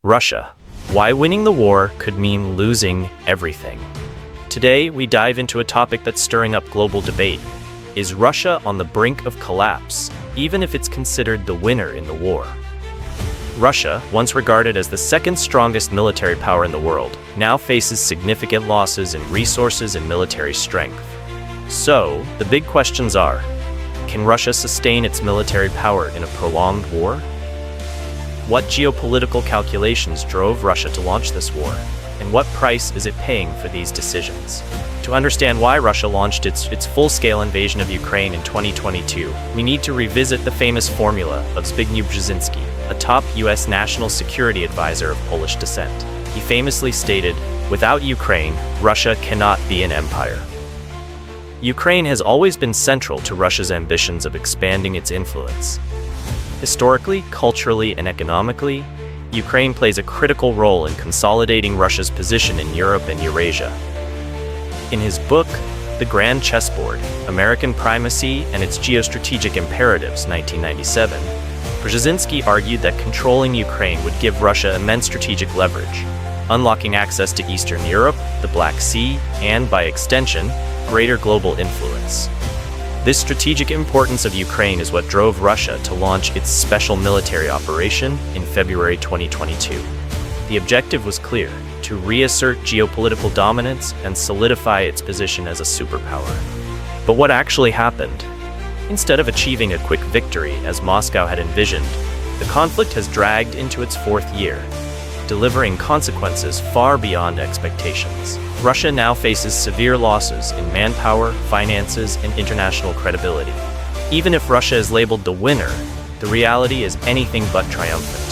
Russia. Why winning the war could mean losing everything. Today, we dive into a topic that's stirring up global debate. Is Russia on the brink of collapse, even if it's considered the winner in the war? Russia, once regarded as the second strongest military power in the world, now faces significant losses in resources and military strength. So, the big questions are, can Russia sustain its military power in a prolonged war? What geopolitical calculations drove Russia to launch this war? And what price is it paying for these decisions? To understand why Russia launched its full-scale invasion of Ukraine in 2022, we need to revisit the famous formula of Zbigniew Brzezinski, a top U.S. national security advisor of Polish descent. He famously stated, "Without Ukraine, Russia cannot be an empire." Ukraine has always been central to Russia's ambitions of expanding its influence. Historically, culturally, and economically, Ukraine plays a critical role in consolidating Russia's position in Europe and Eurasia. In his book, The Grand Chessboard, American Primacy and Its Geostrategic Imperatives, 1997, Brzezinski argued that controlling Ukraine would give Russia immense strategic leverage, unlocking access to Eastern Europe, the Black Sea, and, by extension, greater global influence. This strategic importance of Ukraine is what drove Russia to launch its special military operation in February 2022. The objective was clear: to reassert geopolitical dominance and solidify its position as a superpower. But what actually happened? Instead of achieving a quick victory, as Moscow had envisioned, the conflict has dragged into its fourth year, delivering consequences far beyond expectations. Russia now faces severe losses in manpower, finances, and international credibility. Even if Russia is labeled the winner, the reality is anything but triumphant.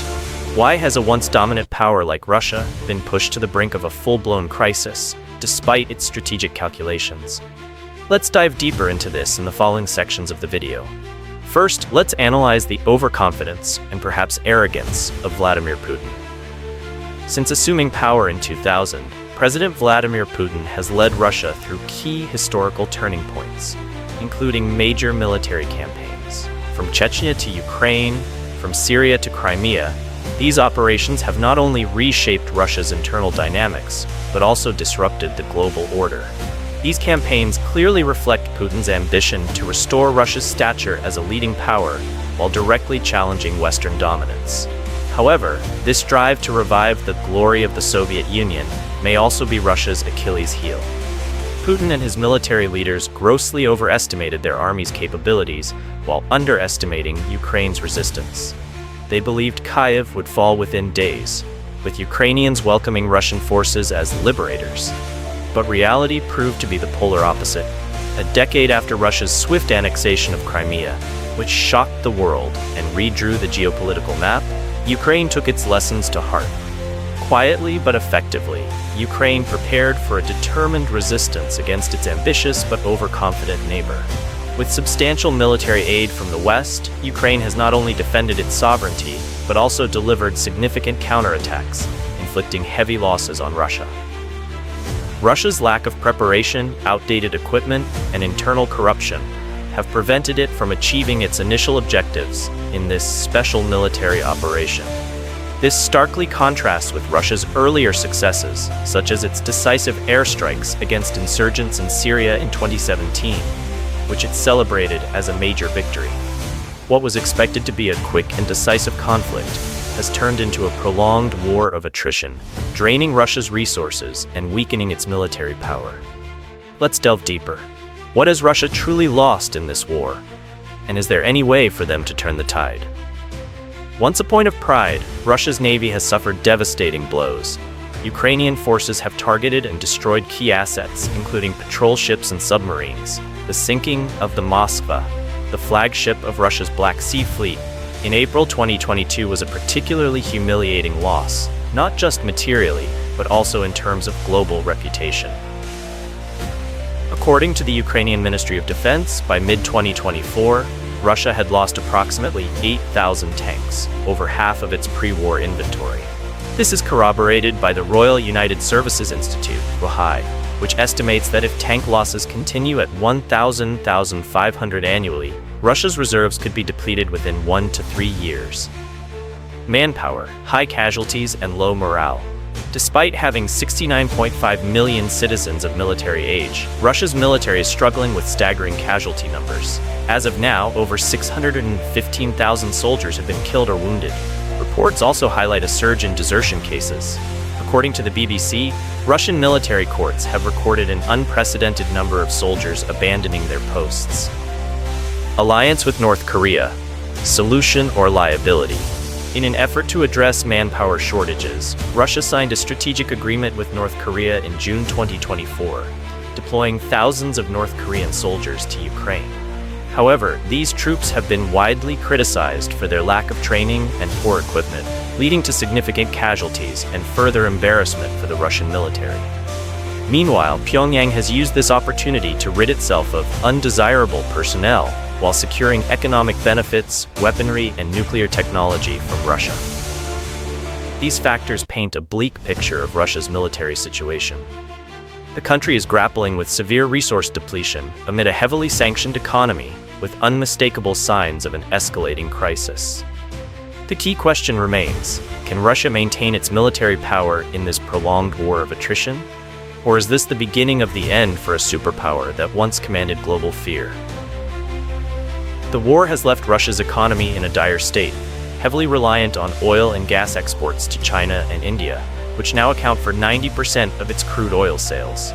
Why has a once dominant power like Russia been pushed to the brink of a full-blown crisis, despite its strategic calculations? Let's dive deeper into this in the following sections of the video. First, let's analyze the overconfidence and perhaps arrogance of Vladimir Putin. Since assuming power in 2000, President Vladimir Putin has led Russia through key historical turning points, including major military campaigns. From Chechnya to Ukraine, from Syria to Crimea, these operations have not only reshaped Russia's internal dynamics, but also disrupted the global order. These campaigns clearly reflect Putin's ambition to restore Russia's stature as a leading power while directly challenging Western dominance. However, this drive to revive the glory of the Soviet Union may also be Russia's Achilles heel. Putin and his military leaders grossly overestimated their army's capabilities while underestimating Ukraine's resistance. They believed Kyiv would fall within days, with Ukrainians welcoming Russian forces as liberators. But reality proved to be the polar opposite. A decade after Russia's swift annexation of Crimea, which shocked the world and redrew the geopolitical map, Ukraine took its lessons to heart. Quietly but effectively, Ukraine prepared for a determined resistance against its ambitious but overconfident neighbor. With substantial military aid from the West, Ukraine has not only defended its sovereignty, but also delivered significant counterattacks, inflicting heavy losses on Russia. Russia's lack of preparation, outdated equipment, and internal corruption have prevented it from achieving its initial objectives in this special military operation. This starkly contrasts with Russia's earlier successes, such as its decisive airstrikes against insurgents in Syria in 2017, which it celebrated as a major victory. What was expected to be a quick and decisive conflict has turned into a prolonged war of attrition, draining Russia's resources and weakening its military power. Let's delve deeper. What has Russia truly lost in this war? And is there any way for them to turn the tide? Once a point of pride, Russia's navy has suffered devastating blows. Ukrainian forces have targeted and destroyed key assets, including patrol ships and submarines. The sinking of the Moskva, the flagship of Russia's Black Sea Fleet, in April 2022 was a particularly humiliating loss, not just materially, but also in terms of global reputation. According to the Ukrainian Ministry of Defense, by mid-2024, Russia had lost approximately 8,000 tanks, over half of its pre-war inventory. This is corroborated by the Royal United Services Institute, RUHI, which estimates that if tank losses continue at 1,500 annually, Russia's reserves could be depleted within 1 to 3 years. Manpower, high casualties, and low morale. Despite having 69.5 million citizens of military age, Russia's military is struggling with staggering casualty numbers. As of now, over 615,000 soldiers have been killed or wounded. Reports also highlight a surge in desertion cases. According to the BBC, Russian military courts have recorded an unprecedented number of soldiers abandoning their posts. Alliance with North Korea. Solution or liability? In an effort to address manpower shortages, Russia signed a strategic agreement with North Korea in June 2024, deploying thousands of North Korean soldiers to Ukraine. However, these troops have been widely criticized for their lack of training and poor equipment, leading to significant casualties and further embarrassment for the Russian military. Meanwhile, Pyongyang has used this opportunity to rid itself of undesirable personnel while securing economic benefits, weaponry, and nuclear technology from Russia. These factors paint a bleak picture of Russia's military situation. The country is grappling with severe resource depletion amid a heavily sanctioned economy with unmistakable signs of an escalating crisis. The key question remains, can Russia maintain its military power in this prolonged war of attrition? Or is this the beginning of the end for a superpower that once commanded global fear? The war has left Russia's economy in a dire state, heavily reliant on oil and gas exports to China and India, which now account for 90% of its crude oil sales.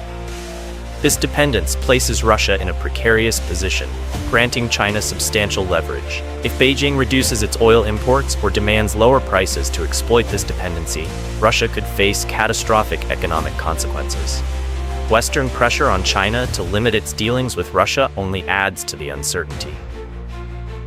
This dependence places Russia in a precarious position, granting China substantial leverage. If Beijing reduces its oil imports or demands lower prices to exploit this dependency, Russia could face catastrophic economic consequences. Western pressure on China to limit its dealings with Russia only adds to the uncertainty.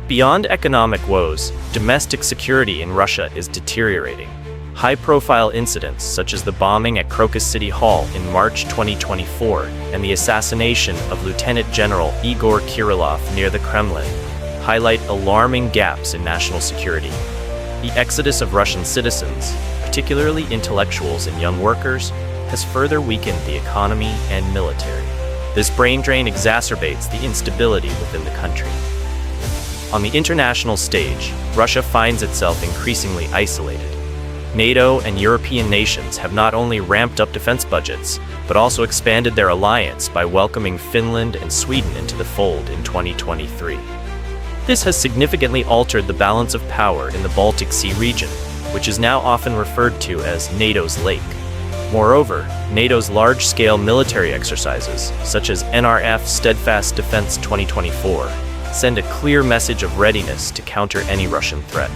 Beyond economic woes, domestic security in Russia is deteriorating. High-profile incidents such as the bombing at Crocus City Hall in March 2024 and the assassination of Lieutenant General Igor Kirillov near the Kremlin highlight alarming gaps in national security. The exodus of Russian citizens, particularly intellectuals and young workers, has further weakened the economy and military. This brain drain exacerbates the instability within the country. On the international stage, Russia finds itself increasingly isolated. NATO and European nations have not only ramped up defense budgets, but also expanded their alliance by welcoming Finland and Sweden into the fold in 2023. This has significantly altered the balance of power in the Baltic Sea region, which is now often referred to as NATO's lake. Moreover, NATO's large-scale military exercises, such as NRF Steadfast Defense 2024, send a clear message of readiness to counter any Russian threat.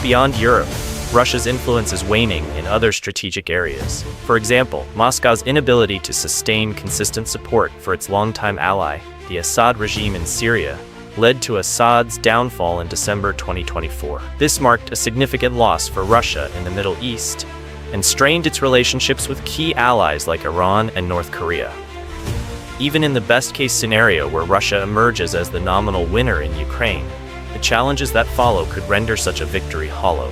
Beyond Europe, Russia's influence is waning in other strategic areas. For example, Moscow's inability to sustain consistent support for its longtime ally, the Assad regime in Syria, led to Assad's downfall in December 2024. This marked a significant loss for Russia in the Middle East and strained its relationships with key allies like Iran and North Korea. Even in the best-case scenario where Russia emerges as the nominal winner in Ukraine, the challenges that follow could render such a victory hollow.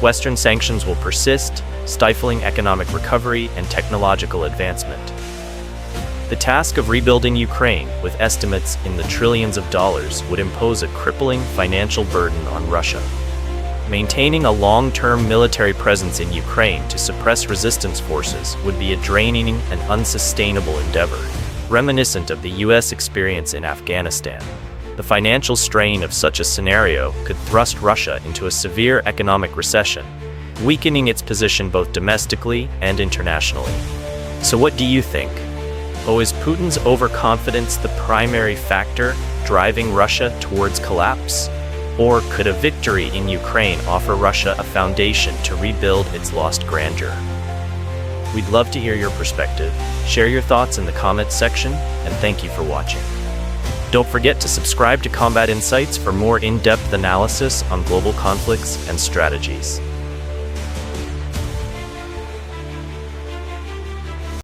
Western sanctions will persist, stifling economic recovery and technological advancement. The task of rebuilding Ukraine, with estimates in the trillions of dollars, would impose a crippling financial burden on Russia. Maintaining a long-term military presence in Ukraine to suppress resistance forces would be a draining and unsustainable endeavor, reminiscent of the US experience in Afghanistan. The financial strain of such a scenario could thrust Russia into a severe economic recession, weakening its position both domestically and internationally. So what do you think? Is Putin's overconfidence the primary factor driving Russia towards collapse? Or could a victory in Ukraine offer Russia a foundation to rebuild its lost grandeur? We'd love to hear your perspective. Share your thoughts in the comments section, and thank you for watching. Don't forget to subscribe to Combat Insights for more in-depth analysis on global conflicts and strategies.